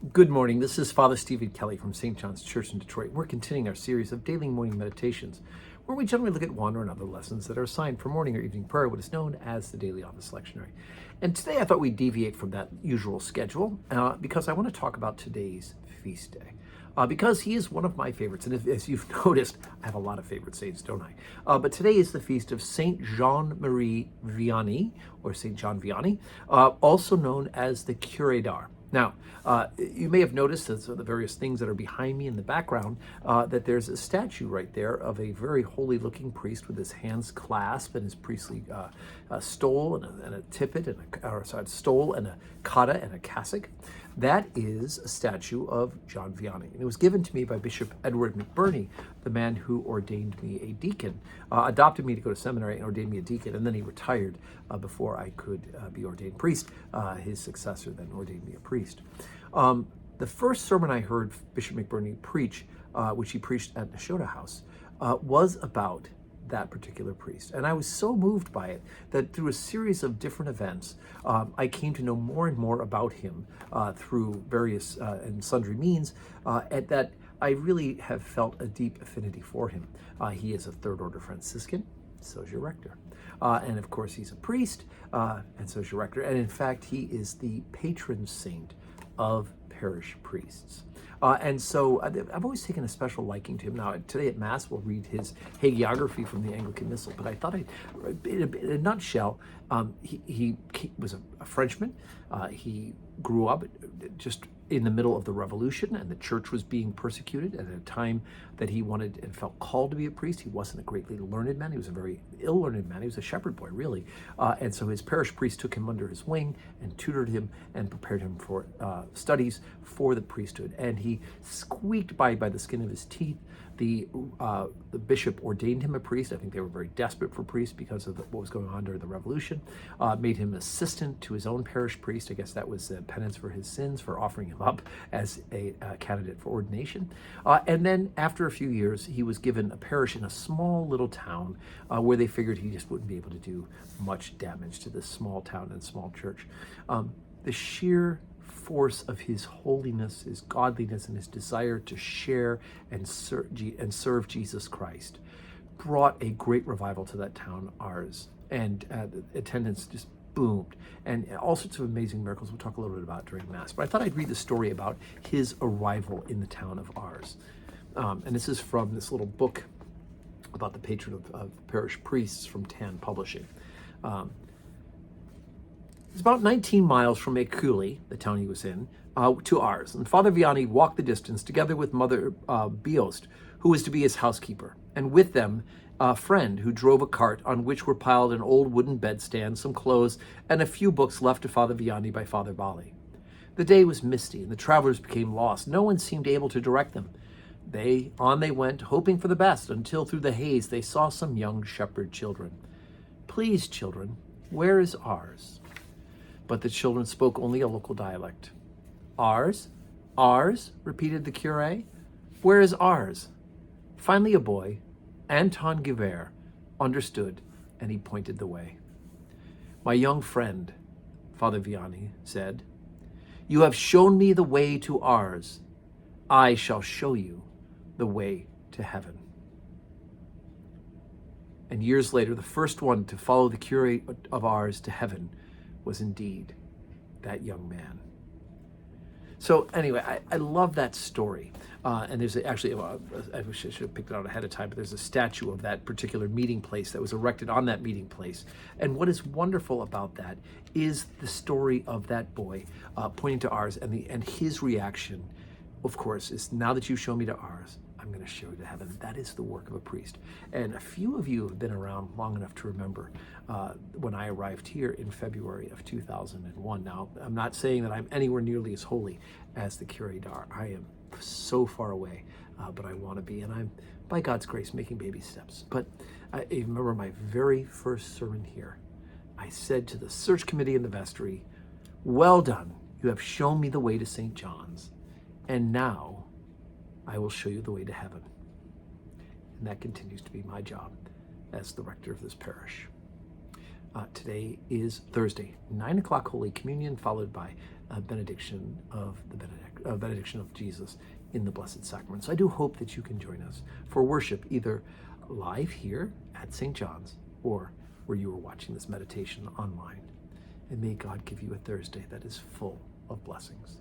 Good morning. This is Father Stephen Kelly from St. John's Church in Detroit. We're continuing our series of daily morning meditations, where we generally look at one or another lessons that are assigned for morning or evening prayer, what is known as the Daily Office Lectionary. And today I thought we'd deviate from that usual schedule because I want to talk about today's feast day. Because he is one of my favorites, and as you've noticed, I have a lot of favorite saints, don't I? But today is the feast of Saint Jean-Marie Vianney, or Saint John Vianney, also known as the Curé d'Ars. Now, you may have noticed as the various things that are behind me in the background that there's a statue right there of a very holy-looking priest with his hands clasped and his priestly stole and a tippet and stole and a cotta and a cassock. That is a statue of John Vianney, and it was given to me by Bishop Edward McBurney, the man who ordained me a deacon, adopted me to go to seminary and ordained me a deacon, and then he retired before I could be ordained priest. His successor then ordained me a priest. The first sermon I heard Bishop McBurney preach, which he preached at Nashotah House, was about that particular priest. And I was so moved by it that through a series of different events, I came to know more and more about him through various and sundry means, and that I really have felt a deep affinity for him. He is a Third Order Franciscan, so is your rector. And of course, he's a priest, and so is your rector. And in fact, he is the patron saint of parish priests. And so I've always taken a special liking to him. Now, today at Mass, we'll read his hagiography from the Anglican Missal, but I thought in a nutshell, he was a Frenchman. He grew up just in the middle of the Revolution, and the church was being persecuted at a time that he wanted and felt called to be a priest. He wasn't a greatly learned man. He was a very ill-learned man. He was a shepherd boy, really. And so his parish priest took him under his wing and tutored him and prepared him for studies for the priesthood. And he squeaked by the skin of his teeth. The bishop ordained him a priest. I think they were very desperate for priests because of what was going on during the Revolution. Made him assistant to his own parish priest. I guess that was penance for his sins, for offering him up as a candidate for ordination. And then after a few years, he was given a parish in a small little town where they figured he just wouldn't be able to do much damage to this small town and small church. The sheer force of his holiness, his godliness, and his desire to share and serve Jesus Christ brought a great revival to that town, Ars, and attendance just boomed, and all sorts of amazing miracles we'll talk a little bit about during Mass. But I thought I'd read the story about his arrival in the town of Ars. And this is from this little book about the patron of parish priests from Tan Publishing. It's about 19 miles from Écully, the town he was in, to Ars. And Father Vianney walked the distance together with Mother Biost, who was to be his housekeeper, and with them a friend who drove a cart on which were piled an old wooden bedstand, some clothes, and a few books left to Father Vianney by Father Bali. The day was misty, and the travelers became lost. No one seemed able to direct them. On they went, hoping for the best, until through the haze they saw some young shepherd children. "Please, children, where is Ars?" But the children spoke only a local dialect. "Ars? Ars?" repeated the curé. "Where is Ars?" Finally a boy, Anton Guibert, understood, and he pointed the way. "My young friend," Father Vianney said, "you have shown me the way to Ars. I shall show you the way to heaven." And years later, the first one to follow the curé of Ars to heaven was indeed that young man. So anyway, I love that story. And there's actually, I wish I should have picked it out ahead of time, but there's a statue of that particular meeting place that was erected on that meeting place. And what is wonderful about that is the story of that boy pointing to Ars, and his reaction, of course, is, "Now that you've shown me to Ars, I'm going to show you to heaven." That is the work of a priest. And a few of you have been around long enough to remember when I arrived here in February of 2001. Now, I'm not saying that I'm anywhere nearly as holy as the Curé d'Ars. I am so far away, but I want to be, and I'm, by God's grace, making baby steps. But I remember my very first sermon here. I said to the search committee in the vestry, "Well done, you have shown me the way to St. John's, and now I will show you the way to heaven." And that continues to be my job as the rector of this parish. Today is Thursday, 9 o'clock Holy Communion, followed by a benediction of the benediction of Jesus in the Blessed Sacrament. So I do hope that you can join us for worship, either live here at St. John's or where you are watching this meditation online. And may God give you a Thursday that is full of blessings.